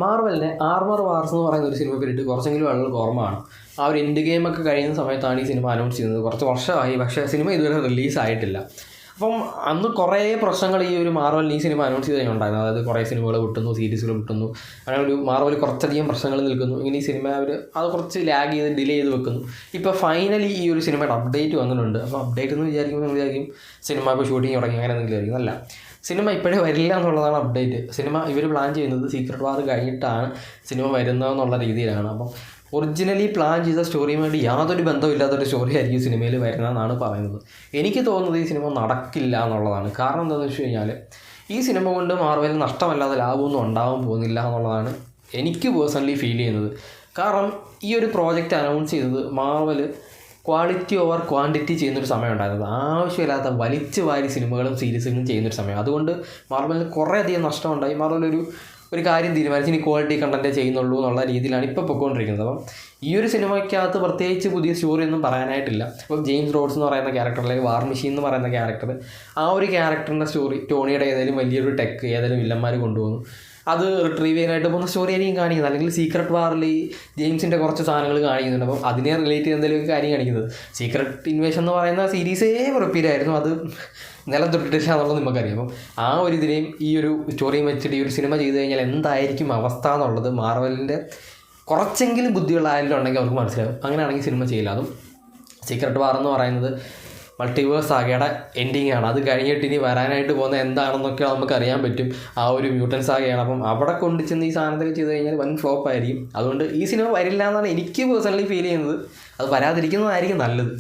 മാർവലിൻ്റെ armour wars എന്ന് പറയുന്ന ഒരു സിനിമ പീരീഡ് കുറച്ചെങ്കിലും ആളുകൾക്ക് ഓർമ്മയാണ്. ആ ഒരു എൻഡ് ഗെയിമൊക്കെ കഴിയുന്ന സമയത്താണ് ഈ സിനിമ അനൗൺസ് ചെയ്യുന്നത്. കുറച്ച് വർഷമായി, പക്ഷേ സിനിമ ഇതുവരെ റിലീസായിട്ടില്ല. അപ്പം അന്ന് കുറേ പ്രശ്നങ്ങൾ ഈ ഒരു മാർവലിന് ഈ സിനിമ അനൗൺസ് ചെയ്ത് ഉണ്ടായിരുന്നു. അതായത് കുറേ സിനിമകൾ വിട്ടുന്നു, സീരീസുകൾ വിട്ടുന്നു, അങ്ങനെ ഒരു മാർവൽ കുറച്ചധികം പ്രശ്നങ്ങൾ നിൽക്കുന്നു. ഇങ്ങനെ ഈ സിനിമ അത് കുറച്ച് ലാഗ് ചെയ്ത് ഡിലേ ചെയ്ത് വെക്കുന്നു. ഇപ്പോൾ ഫൈനലി ഈ ഒരു സിനിമയുടെ അപ്ഡേറ്റ് വന്നിട്ടുണ്ട്. അപ്പോൾ അപ്ഡേറ്റ് എന്ന് വിചാരിക്കും സിനിമ ഇപ്പോൾ ഷൂട്ടിങ് തുടങ്ങി അങ്ങനെ എന്തെങ്കിലും ആയിരിക്കും. അല്ല, സിനിമ ഇപ്പോഴേ വരില്ല എന്നുള്ളതാണ് അപ്ഡേറ്റ്. സിനിമ ഇവർ പ്ലാൻ ചെയ്യുന്നത് സീക്രട്ട് വാർ കഴിഞ്ഞിട്ടാണ് സിനിമ വരുന്നതെന്നുള്ള രീതിയിലാണ്. അപ്പം ഒറിജിനലി പ്ലാൻ ചെയ്ത സ്റ്റോറിയുമായിട്ട് യാതൊരു ബന്ധമില്ലാത്തൊരു സ്റ്റോറി ആയിരിക്കും സിനിമയിൽ വരുന്നതെന്നാണ് പറയുന്നത്. എനിക്ക് തോന്നുന്നത് ഈ സിനിമ നടക്കില്ല എന്നുള്ളതാണ്. കാരണം എന്താണെന്ന് വെച്ച് കഴിഞ്ഞാൽ ഈ സിനിമ കൊണ്ട് മാർവലിന് നഷ്ടമല്ലാതെ ലാഭമൊന്നും ഉണ്ടാവാൻ പോകുന്നില്ല എന്നുള്ളതാണ് എനിക്ക് പേഴ്സണലി ഫീൽ ചെയ്യുന്നത്. കാരണം ഈ ഒരു പ്രോജക്റ്റ് അനൗൺസ് ചെയ്തത് മാർവൽ ക്വാളിറ്റി ഓവർ ക്വാണ്ടിറ്റി ചെയ്യുന്നൊരു സമയം ഉണ്ടായിരുന്നത്. ആവശ്യമില്ലാത്ത വലിച്ചു വാരി സിനിമകളും സീരീസുകളും ചെയ്യുന്നൊരു സമയം. അതുകൊണ്ട് മാർവലിന് കുറേയധികം നഷ്ടമുണ്ടായി. മാർവൽ ഒരു കാര്യം തീരുമാനിച്ച് ഇനി ക്വാളിറ്റി കണ്ടൻറ്റേ ചെയ്യുന്നുള്ളൂ എന്നുള്ള രീതിയിലാണ് ഇപ്പോൾ പൊയ്ക്കൊണ്ടിരിക്കുന്നത്. അപ്പം ഈ ഒരു സിനിമയ്ക്കകത്ത് പ്രത്യേകിച്ച് പുതിയ സ്റ്റോറി ഒന്നും പറയാനായിട്ടില്ല. ഇപ്പം ജെയിംസ് റോഡ്സ് എന്ന് പറയുന്ന ക്യാരക്ടർ, അല്ലെങ്കിൽ വാർ മെഷീൻ എന്ന് പറയുന്ന ക്യാരക്ടർ, ആ ഒരു ക്യാരക്ടറിൻ്റെ സ്റ്റോറി ടോണിയുടെ ഏതെങ്കിലും വലിയൊരു ടെക്ക് ഏതെങ്കിലും വില്ലന്മാർ കൊണ്ടുപോകുന്നു, അത് റിട്രീവ് ചെയ്യാനായിട്ട് പോകുന്ന സ്റ്റോറി ആയിരിക്കും കാണിക്കുന്നത്. അല്ലെങ്കിൽ സീക്രട്ട് വാറിൽ ഈ ജെയിംസിൻ്റെ കുറച്ച് സാധനങ്ങൾ കാണിക്കുന്നുണ്ട്. അപ്പം അതിനെ റിലേറ്റ് ചെയ്ത് എന്തെങ്കിലും കാര്യം കാണിക്കുന്നത്. സീക്രട്ട് ഇൻവേഷൻ എന്ന് പറയുന്ന സീരീസേ റിപ്പീറ്റ് ആയിരുന്നു, അത് നിലം തൊട്ടിട്ടില്ല എന്നുള്ളത് നമുക്കറിയാം. അപ്പം ആ ഒരു ഇതിനെയും ഈ ഒരു സ്റ്റോറിയും വെച്ചിട്ട് ഈ ഒരു സിനിമ ചെയ്ത് കഴിഞ്ഞാൽ എന്തായിരിക്കും അവസ്ഥ എന്നുള്ളത് മാർവലിൻ്റെ കുറച്ചെങ്കിലും ബുദ്ധിയുള്ള ആരെങ്കിലും ഉണ്ടെങ്കിൽ അവർക്ക് മനസ്സിലാവും. അങ്ങനെയാണെങ്കിൽ സിനിമ ചെയ്യില്ല. അതും സീക്രട്ട് വാർ എന്ന് പറയുന്നത് മൾട്ടിവേഴ്സ് സാഗയുടെ എൻഡിങ് ആണ്. അത് കഴിഞ്ഞിട്ട് ഇനി വരാനായിട്ട് പോകുന്ന എന്താണെന്നൊക്കെ നമുക്ക് അറിയാൻ പറ്റും. ആ ഒരു മ്യൂട്ടൻസ് സാഗയാണ്. അപ്പം അവിടെ കൊണ്ട് ചെന്ന് ഈ സാധനത്തിൽ ചെയ്ത് കഴിഞ്ഞാൽ വൻ ഫ്ലോപ്പ് ആയിരിക്കും. അതുകൊണ്ട് ഈ സിനിമ വരില്ല എന്നാണ് എനിക്ക് പേഴ്സണലി ഫീൽ ചെയ്യുന്നത്. അത് വരാതിരിക്കുന്നതായിരിക്കും നല്ലത്.